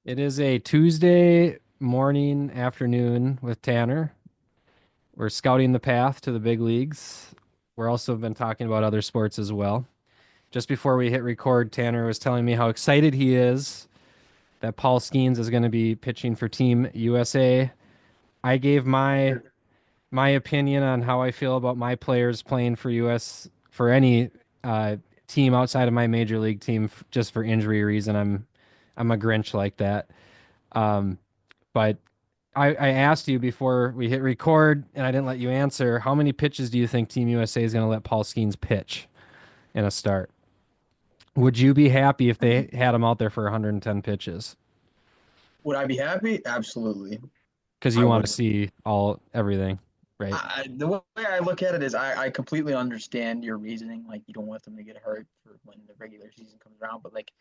It is a Tuesday morning, afternoon with Tanner. We're scouting the path to the big leagues. We're also been talking about other sports as well. Just before we hit record, Tanner was telling me how excited he is that Paul Skeens is going to be pitching for Team USA. I gave my opinion on how I feel about my players playing for US for any uh, team outside of my major league team just for injury reason. I'm a Grinch like that. Um, but I asked you before we hit record, and I didn't let you answer. How many pitches do you think Team USA is going to let Paul Skeens pitch in a start? Would you be happy if they had him out there for 110 pitches? Would I be happy? Absolutely. Because I you want to would. see all everything, right? The way I look at it is I completely understand your reasoning. Like, you don't want them to get hurt for when the regular season comes around. But, like,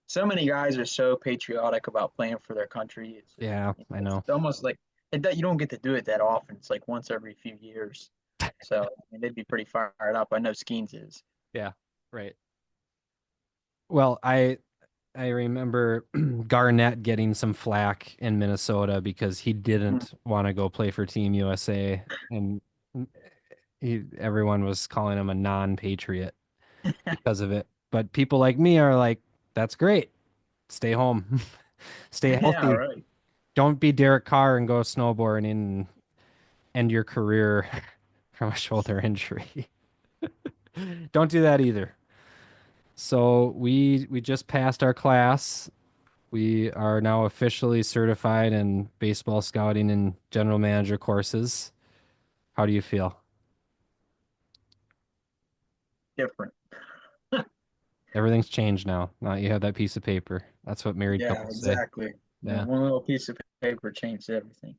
so many guys are so patriotic about playing for their country. It's just, Yeah, I it's know. almost like you don't get to do it that often. It's like once every few years. So, I mean, they'd be pretty fired up. I know Skeens is. Yeah, right. Well, I remember Garnett getting some flack in Minnesota because he Mhm. didn't want to go play for Team USA, and everyone was calling him a non-patriot because of it. But people like me are like, that's great. Stay home. Stay Yeah, healthy. right. Don't be Derek Carr and go snowboarding and end your career from a shoulder injury. Don't do that either. So we just passed our class. We are now officially certified in baseball scouting and general manager courses. How do you feel? Different. Everything's changed now. Now you have that piece of paper. That's what married Yeah, couples say. exactly. Yeah. One little piece of paper changed everything.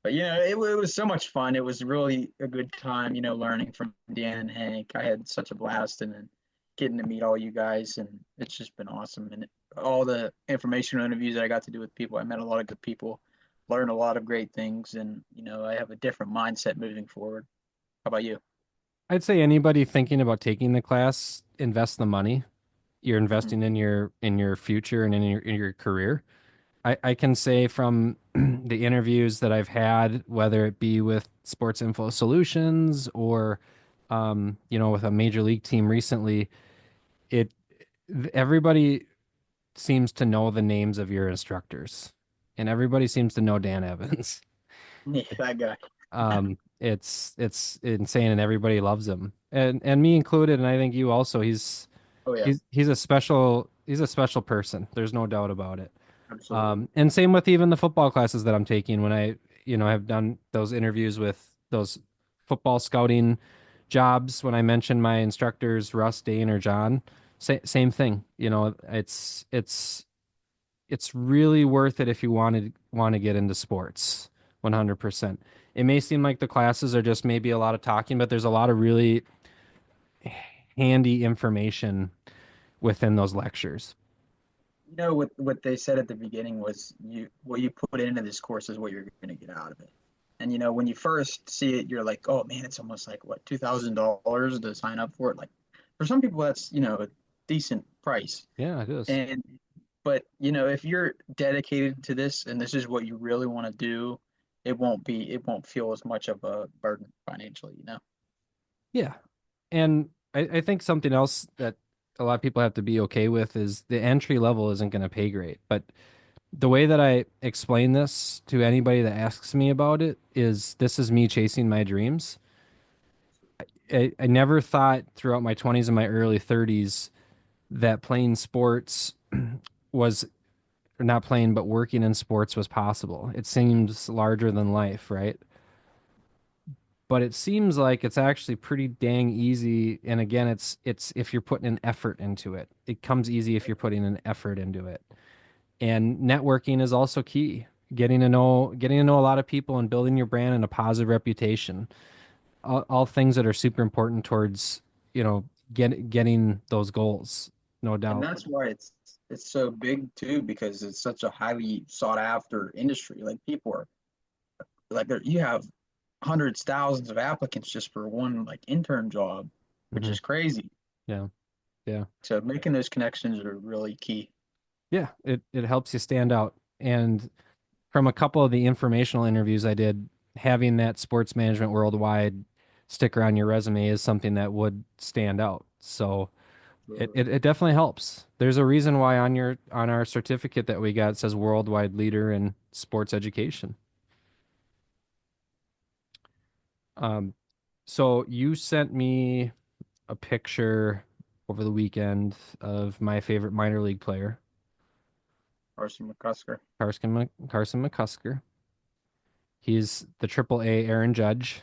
But it was so much fun. It was really a good time, learning from Dan and Hank. I had such a blast, and then getting to meet all you guys, and it's just been awesome. And all the informational interviews that I got to do with people, I met a lot of good people, learned a lot of great things, and I have a different mindset moving forward. How about you? I'd say anybody thinking about taking the class, invest the money. You're investing in your future and in your career. I can say from the interviews that I've had, whether it be with Sports Info Solutions or with a major league team recently, it everybody seems to know the names of your instructors, and everybody seems to know Dan Evans. Yeah, that guy. It's insane, and everybody loves him, and me included, and I think you also. He's Oh yeah, he's he's a special person. There's no doubt about it. absolutely. And same with even the football classes that I'm taking when have done those interviews with those football scouting jobs. When I mention my instructors, Russ, Dane, or John, same thing. It's really worth it if you want to get into sports, 100%. It may seem like the classes are just maybe a lot of talking, but there's a lot of really handy information within those lectures. What they said at the beginning was what you put into this course is what you're going to get out of it. And when you first see it, you're like, oh man, it's almost like what, $2,000 to sign up for it. Like, for some people, that's a decent price. Yeah, it is. And but if you're dedicated to this and this is what you really want to do, it won't feel as much of a burden financially. Yeah. And I think something else that a lot of people have to be okay with is the entry level isn't going to pay great. But the way that I explain this to anybody that asks me about it is this is me chasing my dreams. I never thought throughout my 20s and my early 30s that playing sports was, or not playing, but working in sports was possible. It seems larger than life, right? But it seems like it's actually pretty dang easy. And again, it's if you're putting an effort into it. It comes easy if you're putting an effort into it. And networking is also key. Getting to know a lot of people and building your brand and a positive reputation. All things that are super important towards, getting those goals, no And doubt. that's why it's so big too, because it's such a highly sought after industry. Like, people are like, you have hundreds, thousands of applicants just for one, like, intern job, which Hmm. is crazy. Yeah. Yeah. So making those connections are really key. Yeah. It helps you stand out. And from a couple of the informational interviews I did, having that sports management worldwide sticker on your resume is something that would stand out. So it definitely helps. There's a reason why on our certificate that we got it says worldwide leader in sports education. Um, so you sent me a picture over the weekend of my favorite minor league player, Carson McCusker. Carson McCusker. He's the Triple A Aaron Judge.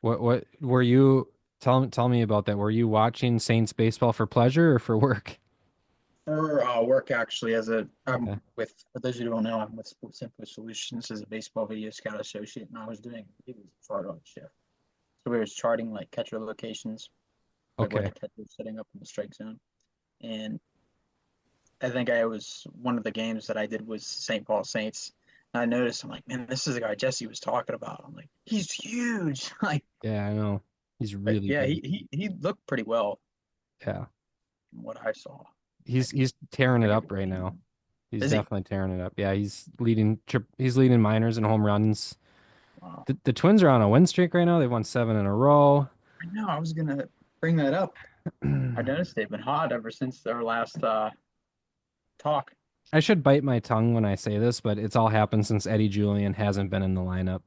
What were you tell me about that? Were you watching Saints baseball for pleasure or for work? For work, actually, I'm Okay. with, for those who don't know, I'm with Sports Info Solutions as a baseball video scout associate, and it was a chart on shift. So we was charting like catcher locations, like where the Okay. catcher was setting up in the strike zone. And I think I was one of the games that I did was St. Paul Saints. And I noticed, I'm like, man, this is the guy Jesse was talking about. I'm like, he's huge. Like, Yeah, I know. He's but really yeah, big. he looked pretty well Yeah. from what I saw. He's Like, he's tearing it like up right now. He's is he? definitely tearing it up. Yeah, he's leading minors and home runs. Wow. The Twins are on a win streak right now. They've won 7 in a row. I know. I was gonna bring that up. I noticed they've been hot ever since their last talk. I should bite my tongue when I say this, but it's all happened since Eddie Julian hasn't been in the lineup.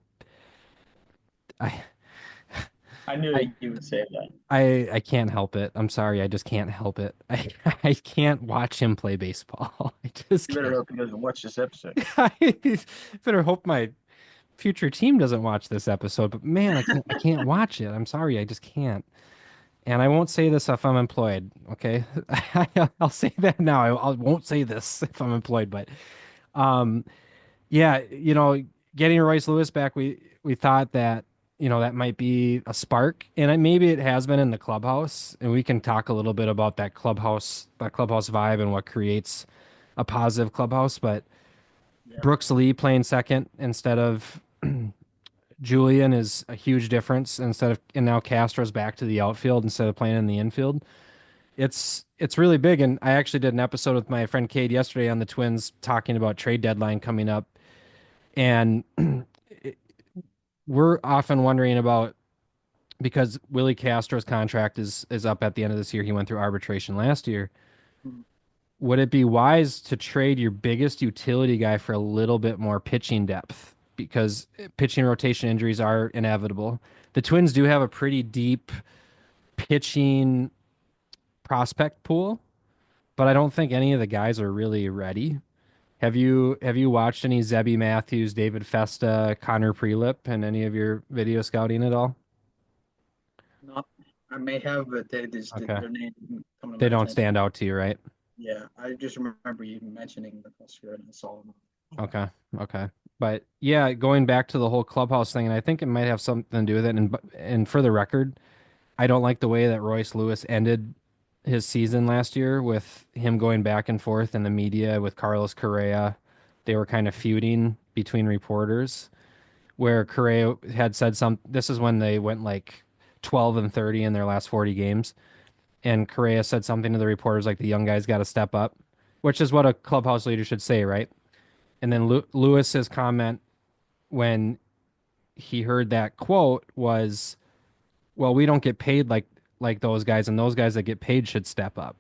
I I knew I that you would say that. I can't help it. I'm sorry, I just can't help it. I can't watch him play baseball. I just You better can't. hope he doesn't watch this episode. I better hope my future team doesn't watch this episode, but man, I can't watch it. I'm sorry, I just can't. And I won't say this if I'm employed, okay? I'll say that now. I won't say this if I'm employed, but um yeah, getting Royce Lewis back, we thought that, that might be a spark, and maybe it has been in the clubhouse, and we can talk a little bit about that clubhouse vibe and what creates a positive clubhouse, but Yeah. Brooks Lee playing second instead of Julian is a huge difference and now Castro's back to the outfield instead of playing in the infield. It's really big, and I actually did an episode with my friend Cade yesterday on the Twins talking about trade deadline coming up, and we're often wondering about because Willie Castro's contract is up at the end of this year. He went through arbitration last year. Mhm. Would it be wise to trade your biggest utility guy for a little bit more pitching depth? Because pitching rotation injuries are inevitable. The Twins do have a pretty deep pitching prospect pool, but I don't think any of the guys are really ready. Have you watched any Zebby Matthews, David Festa, Connor Prelip, and any of your video scouting at all? Not, I may have, but Okay. their name didn't come to They my don't attention. stand out to you, right? Yeah, I just remember you mentioning the Husker and I saw them. Okay. Okay. But yeah, going back to the whole clubhouse thing, and I think it might have something to do with it. And for the record, I don't like the way that Royce Lewis ended his season last year with him going back and forth in the media with Carlos Correa. They were kind of feuding between reporters, where Correa had said this is when they went like 12 and 30 in their last 40 games. And Correa said something to the reporters like the young guys got to step up, which is what a clubhouse leader should say, right? And then Lewis's comment when he heard that quote was, "Well, we don't get paid like those guys, and those guys that get paid should step up."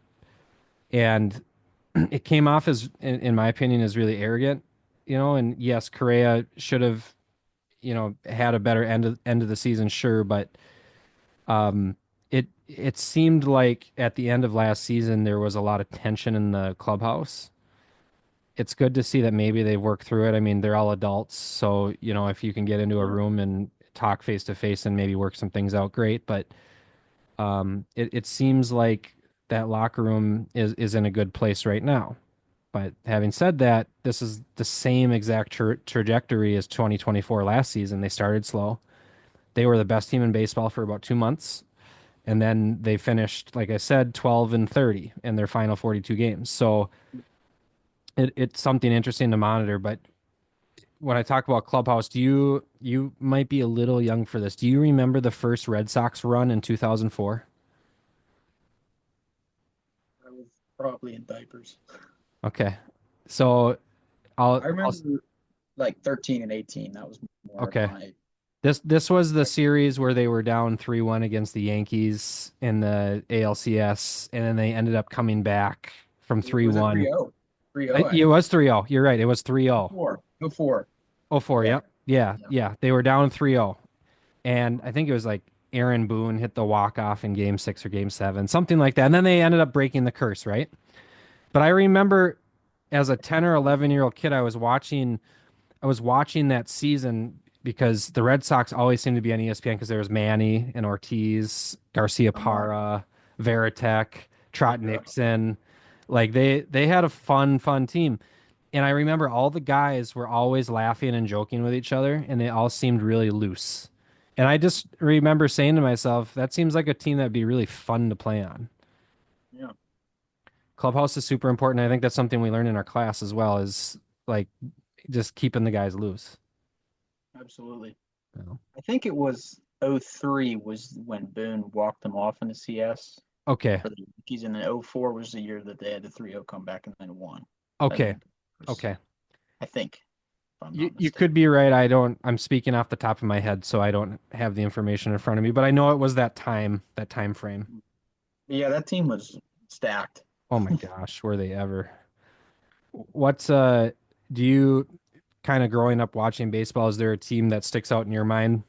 And it came off as, in my opinion, as really arrogant, And yes, Correa should have, had a better end of the season, sure, but um, it seemed like at the end of last season there was a lot of tension in the clubhouse. It's good to see that maybe they've worked through it. I mean, they're all adults, so if you can get into a Yeah. room and talk face to face and maybe work some things out, great. But it seems like that locker room is in a good place right now. But having said that, this is the same exact trajectory as 2024 last season. They started slow. They were the best team in baseball for about 2 months, and then they finished, like I said, 12 and 30 in their final 42 games. So it's something interesting to monitor. But when I talk about clubhouse, you might be a little young for this. Do you remember the first Red Sox run in 2004? I was probably in diapers. Okay. So I I'll remember like 13 and 18. That was more of okay. my. This was the series where they were down 3-1 against the Yankees in the ALCS, and then they ended up coming back from Was it 3-1. 3-0? 3-0, It actually. was 3-0. You're right. It was 3-0. 4. Go 4. Oh, 4, Yeah. yep. Yeah, Yeah. yeah. They were down 3-0. And I think it was like Aaron Boone hit the walk-off in game 6 or game 7, something like that. And then they ended up breaking the curse, right? But I remember as a 10 or 11-year-old kid, I was watching that season because the Red Sox always seemed to be on ESPN because there was Manny and Ortiz, Garcia Uh-huh. Parra, Veritek, Trot Yeah. Nixon. Like they had a fun team. And I remember all the guys were always laughing and joking with each other, and they all seemed really loose. And I just remember saying to myself, that seems like a team that'd be really fun to play on. Yeah. Clubhouse is super important. I think that's something we learn in our class as well, is like just keeping the guys loose. Absolutely. You know? I think it was '03 was when Boone walked them off in the CS Okay. for the Yankees, and then '04 was the year that they had the 3-0 comeback and then won. I Okay. think. Okay. I think, if I'm You not you mistaken. could be right. I'm speaking off the top of my head, so I don't have the information in front of me, but I know it was that time frame. Yeah, that team was stacked. Oh my gosh, were they ever? What's do you kind of growing up watching baseball, is there a team that sticks out in your mind?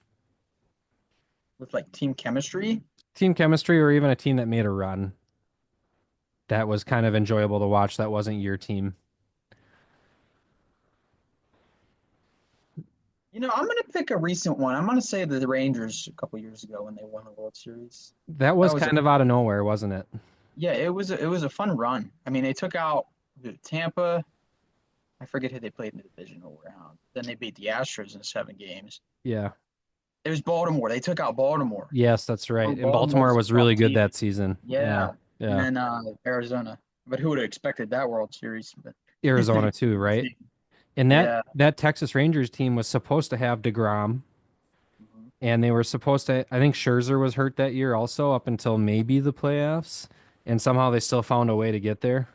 With like team chemistry. Team chemistry or even a team that made a run that was kind of enjoyable to watch that wasn't your team? I'm gonna pick a recent one. I'm gonna say the Rangers a couple years ago when they won the World Series. That That was was a kind of out of nowhere, wasn't it? Yeah, it was a fun run. I mean, they took out Tampa. I forget who they played in the divisional round. Then they beat the Astros in 7 games. Yeah. It was Baltimore. They took out Baltimore. Yes, that's right. And Baltimore Baltimore was a was tough really good team. that season. Yeah. Yeah, and Yeah. then Arizona. But who would have expected that World Series? But Arizona too, right? And that yeah. that Texas Rangers team was supposed to have DeGrom, Mhm. and they were supposed to. I think Scherzer was hurt that year also, up until maybe the playoffs, and somehow they still found a way to get there.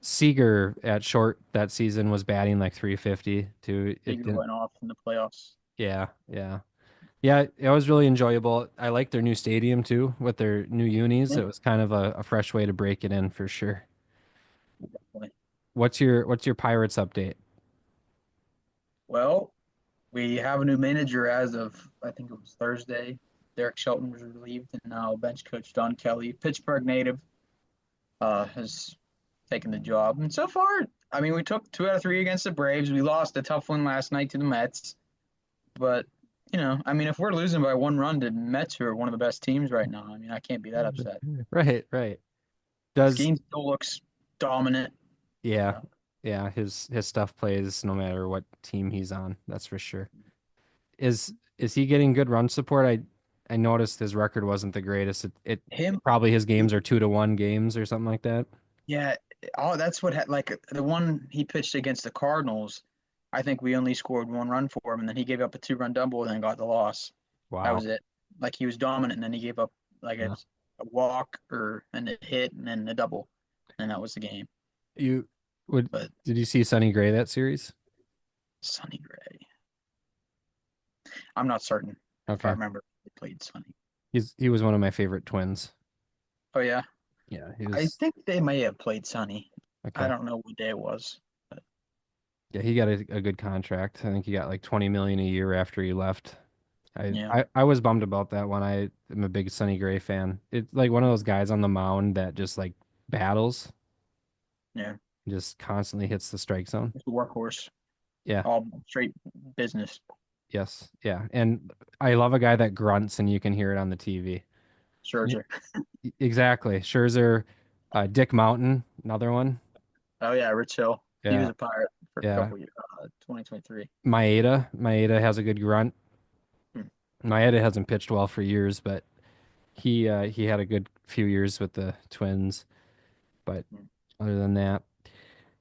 Seager at short that season was batting like 350 too. It Figure didn't. went off in the playoffs. Yeah, yeah, yeah. It was really enjoyable. I like their new stadium too with their new unis. Yeah, It was kind of a fresh way to break it in for sure. definitely. What's your Pirates update? Well, we have a new manager as of I think it was Thursday. Derek Shelton was relieved, and now bench coach Don Kelly, Pittsburgh native, has taken the job. And so far, I mean, we took 2 out of 3 against the Braves. We lost a tough one last night to the Mets, but I mean, if we're losing by 1 run to Mets, who are one of the best teams right now, I mean, I can't be that upset. Right, right. Scheme Does still looks dominant. Yeah, So, yeah. His stuff plays no matter what team he's on. That's for sure. Is he getting good run support? I noticed his record wasn't the greatest. It him, probably his games are 2-1 games or something like that. yeah. Oh, that's what like the one he pitched against the Cardinals. I think we only scored 1 run for him, and then he gave up a 2 run double and then got the loss. That Wow. was it. Like he was dominant, and then he gave up like a, Yeah. a walk or and a hit and then a double, and that was the game. You would But Did you see Sonny Gray that series? Sonny Gray, I'm not certain if I Okay. remember they played Sonny. He was one of my favorite twins. Oh yeah, Yeah, he I was think they may have played Sonny. I okay. don't know what day it was. But Yeah, he got a good contract. I think he got like 20 million a year after he left. I, yeah, I I was bummed about that one. I am a big Sonny Gray fan. It's like one of those guys on the mound that just like battles, yeah, just constantly hits the strike zone. it's a workhorse, Yeah. all straight business. Yes. Yeah. And I love a guy that grunts and you can hear it on the TV. Yeah, Scherzer. exactly. Scherzer, Dick Mountain, another one. Oh yeah, Rich Hill. He was Yeah. a Pirate for a Yeah. couple years. 2023. Maeda has a good grunt. Hmm. Maeda hasn't pitched well for years, but he had a good few years with the Twins. But Hmm. other than that,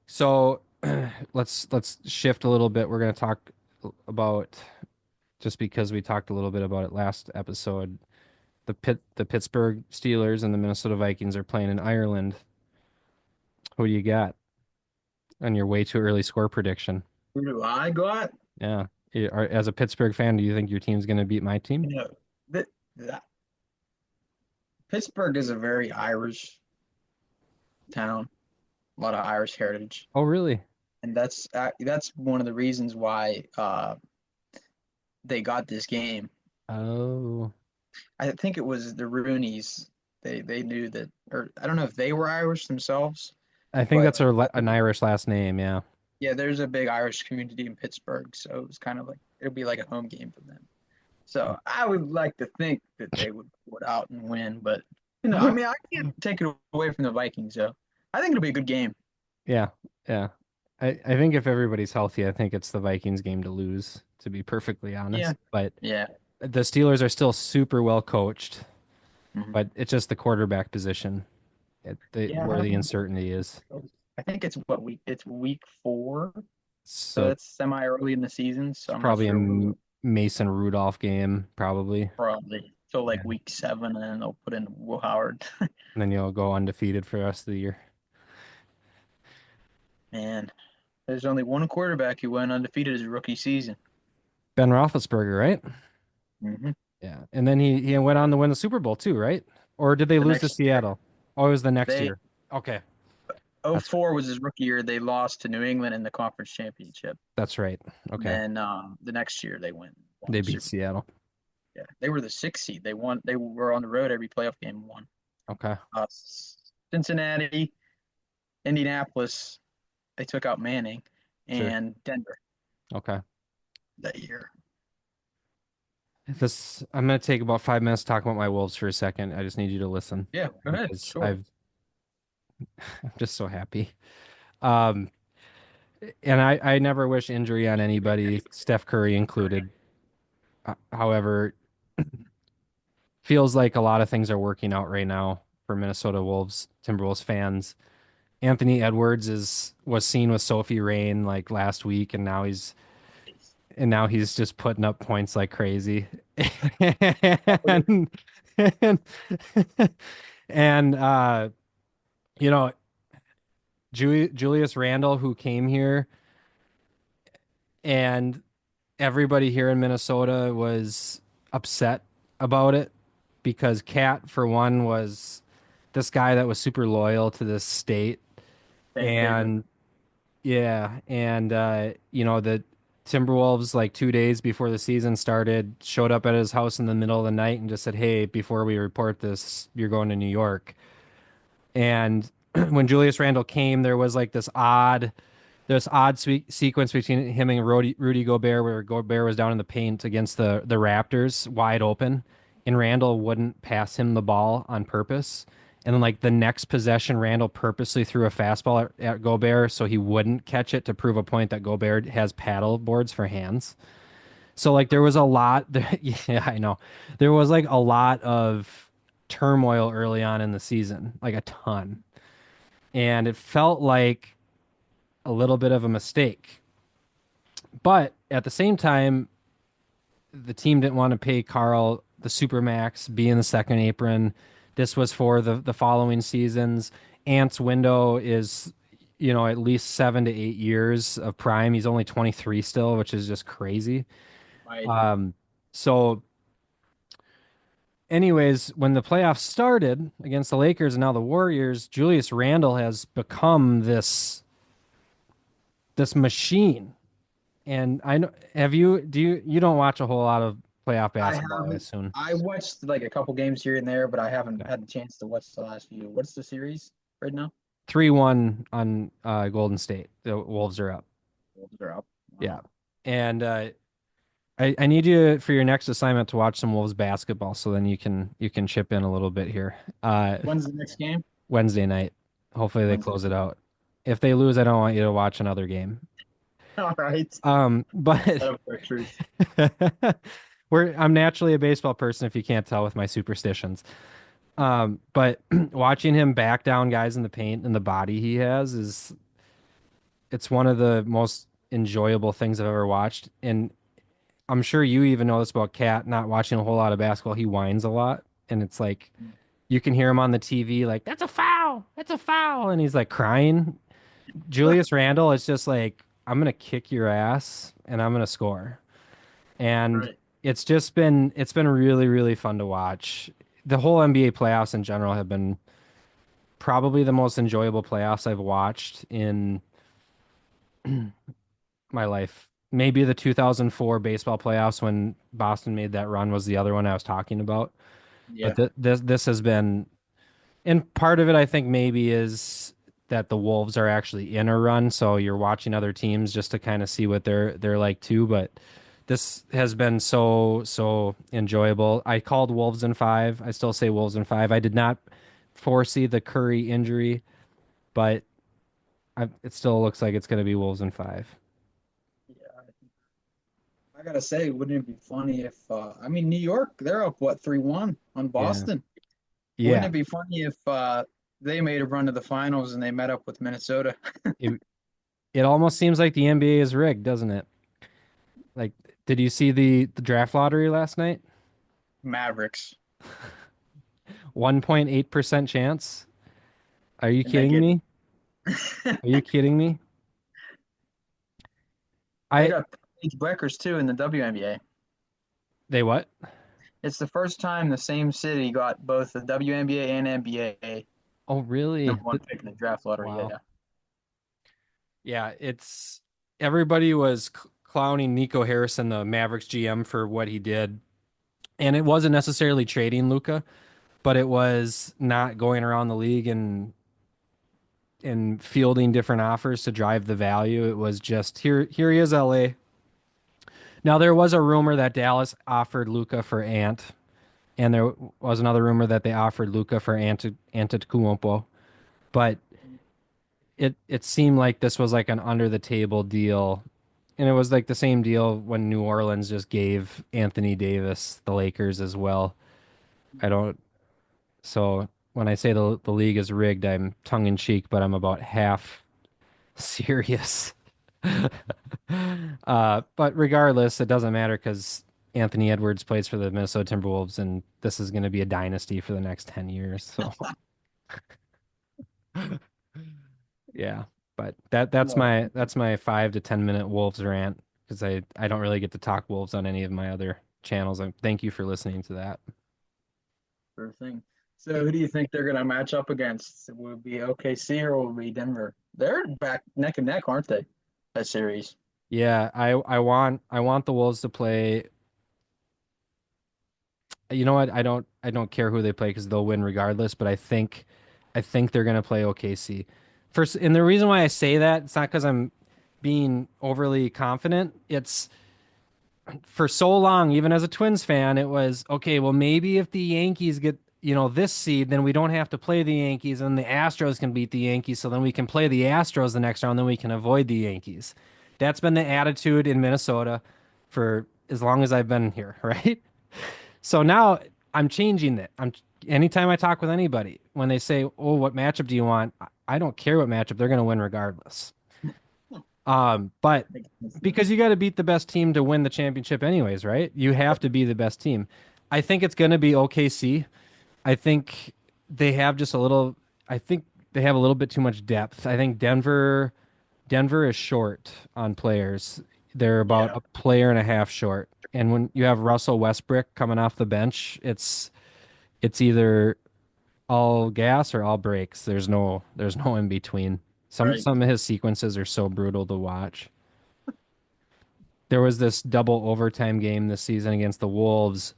so let's shift a little bit. We're going to talk about, just because we talked a little bit about it last episode. The Pittsburgh Steelers and the Minnesota Vikings are playing in Ireland. Who do you got? on your way too early score prediction. Who do I got? Yeah. As a Pittsburgh fan, do you think your team's going to beat my team? You know, that, Pittsburgh is a very Irish town, a lot of Irish heritage, Oh, really? and that's one of the reasons why they got this game. Oh, I think it was the Rooneys. They knew that, or I don't know if they were Irish themselves, I think but that's an Irish last name. Yeah. yeah, there's a big Irish community in Pittsburgh, so it was kind of like it'll be like a home game for them. So I would like to think that they would pull it out and win, but I mean, I can't take it away from the Vikings, though. I think it'll be a good game. Yeah. Yeah. I think if everybody's healthy, I think it's the Vikings game to lose, to be perfectly Yeah, honest. But yeah, the Steelers are still super well coached, mhm. but it's just the quarterback position Yeah. where the uncertainty is. I think it's what week? It's week 4, so So that's semi early in the season. So it's I'm not probably a sure who Mason Rudolph game, probably. probably till Yeah. like week 7, and then they'll put in Will Howard. And then you'll go undefeated for the rest of the year. And there's only one quarterback who went undefeated his rookie season. Ben Roethlisberger, right? Hmm. Yeah. And then he went on to win the Super Bowl too, right? Or did they The lose to next year, Seattle? Oh, it was the next they year. Okay. That's 04 was his rookie year. They lost to New England in the conference championship. that's right. Okay. Then the next year they won They the beat Super Bowl. Seattle. Yeah, they were the 6th seed. They won. They were on the road every playoff game and won. Okay. Cincinnati, Indianapolis, they took out Manning, Sure. and Denver Okay. that year. I'm gonna take about 5 minutes to talk about my Wolves for a second. I just need you to listen Yeah, go ahead. because Sure. I'm just so happy. Um, and I never wish injury on anybody, Steph Curry included. However, feels like a lot of things are working out right now for Minnesota Wolves, Timberwolves fans. Anthony Edwards was seen with Sophie Rain like last week, and now he's just putting up points like crazy. and and, and you know, Julius Randle, who came here, and everybody here in Minnesota was upset about it because Cat, for one, was this guy that was super loyal to this state. Fan favorite. And yeah, and the Timberwolves, like 2 days before the season started, showed up at his house in the middle of the night and just said, "Hey, before we report this, you're going to New York." And when Julius Randle came, there was like this odd sequence between him and Rudy Gobert, where Gobert was down in the paint against the Raptors, wide open, and Randle wouldn't pass him the ball on purpose. And then, like the next possession, Randle purposely threw a fastball at Gobert so he wouldn't catch it to prove a point that Gobert has paddle boards for hands. So like there was a lot. Yeah, I know. There was like a lot of turmoil early on in the season, like a ton, and it felt like a little bit of a mistake. But at the same time, the team didn't want to pay Carl the supermax, be in the second apron. This was for the following seasons. Ant's window is, at least 7 to 8 years of prime. He's only 23 still, which is just crazy. Right. So, anyways, when the playoffs started against the Lakers and now the Warriors, Julius Randle has become this machine. And I know, you don't watch a whole lot of playoff I basketball, I haven't. assume. I watched like a couple games here and there, but I haven't Okay. had the chance to watch the last few. What's the series right now? 3-1 on Golden State. The Wolves are up. Wolves are up. Yeah. Wow. And I need you for your next assignment to watch some Wolves basketball so then you can chip in a little bit here. When's the next game? Wednesday night. Hopefully they Wednesday. close it out. If they lose, I don't want you to watch another game. All right. But That'll be our truth. I'm naturally a baseball person if you can't tell with my superstitions. But watching him back down guys in the paint and the body he has it's one of the most enjoyable things I've ever watched. And I'm sure you even know this about Cat, not watching a whole lot of basketball. He whines a lot, and it's like you can hear him on the TV like, "That's a foul. That's a foul." And he's like crying. Julius Randle is just like, I'm gonna kick your ass and I'm gonna score. And Right. it's been really, really fun to watch. The whole NBA playoffs in general have been probably the most enjoyable playoffs I've watched in my life. Maybe the 2004 baseball playoffs when Boston made that run was the other one I was talking about. But Yeah. this has been, and part of it I think maybe is that the Wolves are actually in a run, so you're watching other teams just to kind of see what they're like too. But this has been so enjoyable. I called Wolves in five. I still say Wolves in five. I did not foresee the Curry injury, but it still looks like it's going to be Wolves in five. Yeah. I gotta say, wouldn't it be funny if I mean New York, they're up what 3-1 on Yeah. Boston. Wouldn't Yeah. it be funny if they made a run to the finals and they met up with Minnesota? It, it almost seems like the NBA is rigged, doesn't it? Like, did you see the draft lottery last night? Mavericks. 1.8% chance. Are you And they kidding get me? Are you kidding me? they I got Paige Bueckers too in the WNBA. They what? It's the first time the same city got both the WNBA and NBA Oh, really? number one pick in the draft lottery. Wow. Yeah. Yeah, it's everybody was clowning Nico Harrison, the Mavericks GM, for what he did. And it wasn't necessarily trading Luca, but it was not going around the league and fielding different offers to drive the value. It was just here he is, LA. Now there was a rumor that Dallas offered Luca for Ant, and there was another rumor that they offered Luca for Antetokounmpo, but it seemed like this was like an under the table deal. And it was like the same deal when New Orleans just gave Anthony Davis the Lakers as well. I don't so when I say the league is rigged, I'm tongue in cheek, but I'm about half serious. But regardless, it doesn't matter because Anthony Edwards plays for the Minnesota Timberwolves, and this is going to be a dynasty for the next 10 years. So, yeah. But that's my 5 to 10 minute Wolves rant because I don't really get to talk Wolves on any of my other channels. Thank you for listening to that. Sure thing. So who do you think they're gonna match up against? Will it be OKC or will it be Denver? They're back neck and neck, aren't they? That series. Yeah, I want the Wolves to play. You know what? I don't care who they play because they'll win regardless. But I think they're gonna play OKC first. And the reason why I say that it's not because I'm being overly confident. It's for so long, even as a Twins fan, it was okay. Well, maybe if the Yankees get this seed, then we don't have to play the Yankees, and the Astros can beat the Yankees. So then we can play the Astros the next round. Then we can avoid the Yankees. That's been the attitude in Minnesota for as long as I've been here, right? So now I'm changing it. Anytime I talk with anybody, when they say, "Oh, what matchup do you want?" I don't care what matchup. They're going to win regardless. But because you got to beat the best team to win the championship anyways, right? You have Yep. to be the best team. I think it's going to be OKC. I think they have just a little I think they have a little bit too much depth. I think Denver is short on players. They're about Yeah. a player and a half short. And when you have Russell Westbrook coming off the bench, it's either all gas or all brakes. There's no in between. Some Right. some of his sequences are so brutal to watch. There was this double overtime game this season against the Wolves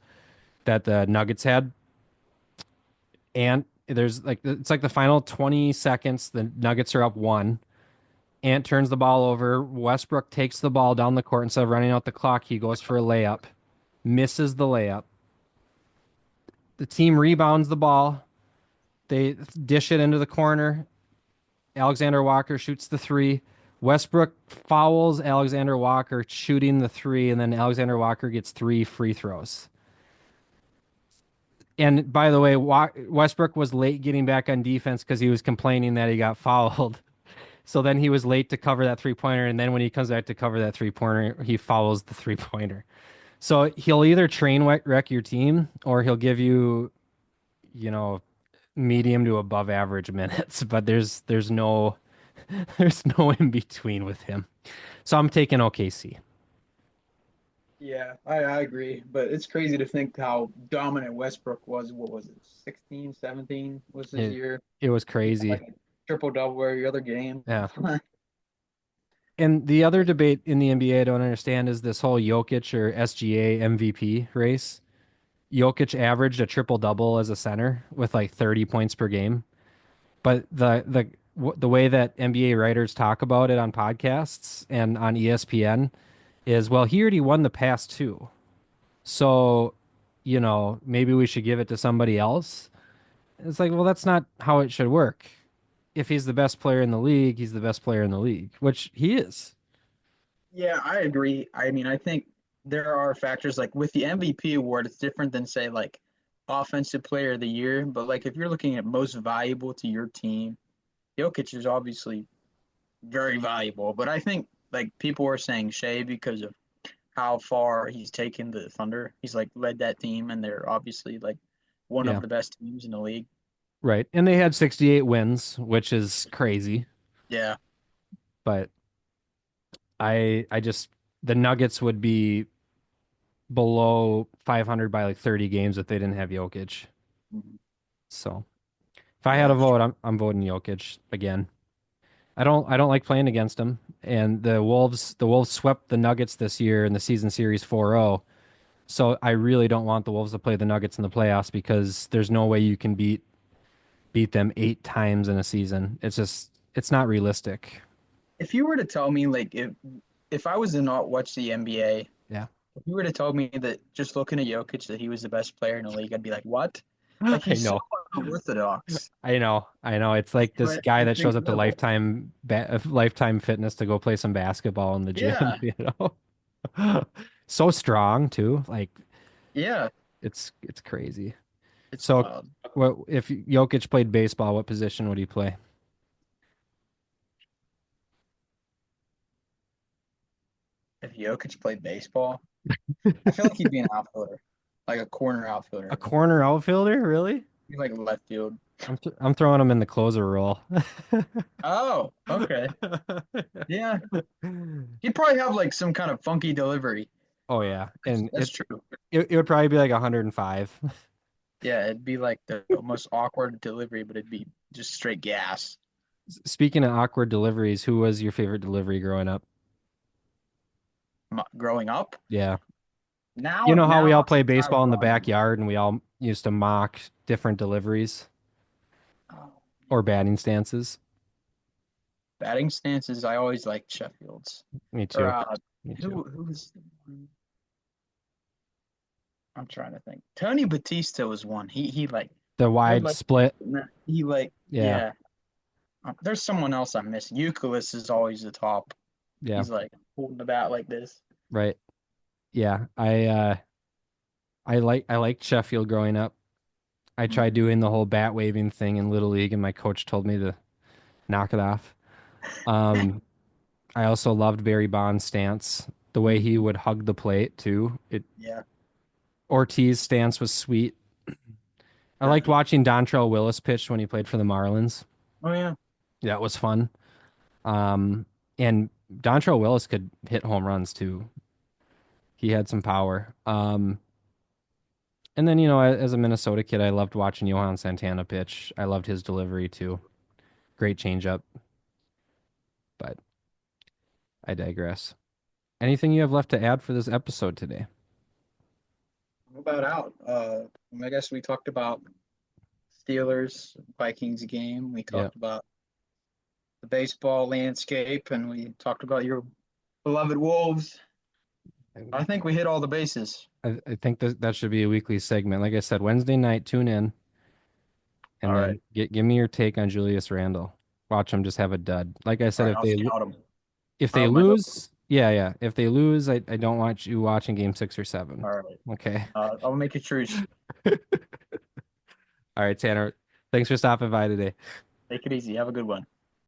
that the Nuggets had, and there's like it's like the final 20 seconds. The Nuggets are up one. Ant turns the ball over. Westbrook takes the ball down the court instead of running out the clock. He goes for a layup, misses the layup. The team rebounds the ball. They dish it into the corner. Alexander Walker shoots the three. Westbrook fouls Alexander Walker shooting the three, and then Alexander Walker gets three free throws. And by the way, Westbrook was late getting back on defense because he was complaining that he got fouled. So then he was late to cover that 3 pointer, and then when he comes back to cover that 3 pointer, he fouls the 3 pointer. So he'll either train wreck your team or he'll give you, you know, medium to above average minutes. But there's no There's no in between with him. So I'm taking OKC. Yeah, I agree. But it's crazy to think how dominant Westbrook was. What was it? 16, 17 was his It year. it was He had crazy. like a triple double every other game. Yeah. And the other debate in the NBA I don't understand is this whole Jokic or SGA MVP race. Jokic averaged a triple double as a center with like 30 points per game. But the way that NBA writers talk about it on podcasts and on ESPN is, well, he already won the past two. So, maybe we should give it to somebody else. It's like, well, that's not how it should work. If he's the best player in the league, he's the best player in the league, which he is. Yeah, I agree. I mean, I think there are factors like with the MVP award, it's different than say like offensive player of the year. But like if you're looking at most valuable to your team, Jokic is obviously very valuable. But I think like people were saying Shea because of how far he's taken the Thunder. He's like led that team, and they're obviously like one of Yeah, the best teams in the league. right. And they had 68 wins, which is crazy. Yeah. But I just the Nuggets would be below 500 by like 30 games if they didn't have Jokic. Mhm. So if I had Yeah, a it's vote, I'm voting Jokic again. I don't like playing against him. And the Wolves swept the Nuggets this year in the season series 4-0. So I really don't want the Wolves to play the Nuggets in the playoffs because there's no way you can beat them 8 times in a season. It's not realistic. if you were to tell me like if I was to not watch the NBA, Yeah. if you were to tell me that just looking at Jokic that he was the best player in the league, I'd be like, what? Like I he's so know. unorthodox. I know. I know. It's like this But guy it's that shows up to incredible. Lifetime Fitness to go play some basketball in the gym, Yeah, So strong too. Like yeah, it's crazy. it's So wild. what if Jokic played baseball, what position would he play? If Jokic played baseball, I feel like he'd be an outfielder, like a corner A outfielder. corner outfielder, really? He's like left field. I'm throwing him in the closer role. Oh, okay. Yeah, he'd probably have like some kind of funky delivery. Oh yeah, That's, and that's true. it would probably be like 105. Yeah, it'd be like the most awkward delivery, but it'd be just straight gas. Speaking of awkward deliveries, who was your favorite delivery growing up? Growing up, Yeah. You now know how we now all play since I've baseball in the gone, backyard and we all used to mock different deliveries oh, or batting stances? batting stances, I always liked Sheffield's. Me Or too. Me too. who was the one? I'm trying to think. Tony Batista was one. He like The I would wide like split. he like Yeah. yeah. There's someone else I'm missing. Euclid is always the top. Yeah. He's like holding the bat like this. Right. Yeah. I liked Sheffield growing up. I tried Mhm. doing the whole bat waving thing in Little League and my coach told me to knock it off. Um, I also loved Barry Bonds' stance, the way he Mhm. would hug the plate too. Yeah, Ortiz stance was sweet. I liked definitely. watching Dontrell Willis pitch when he played for the Marlins. Oh yeah. That was fun. Um, and Dontrell Willis could hit home runs too. He had some power. And then, as a Minnesota kid, I loved watching Johan Santana pitch. I loved his delivery too. Great changeup, but I digress. Anything you have left to add for this episode today? What about out? I guess we talked about Steelers Vikings game. We Yeah. talked about the baseball landscape, and we talked about your beloved Wolves. I think we hit all the bases. I think that should be a weekly segment. Like I said, Wednesday night, tune in and All right. then give me your take on Julius Randle. Watch them just have a dud. Like I All said, right. I'll scout them. if I they hope my dog. lose, yeah, yeah. If they lose, I don't want you watching game 6 or 7. All right. Okay. I'll make a truce. All right, Tanner. Thanks for stopping by today. Take it easy. Have a good one.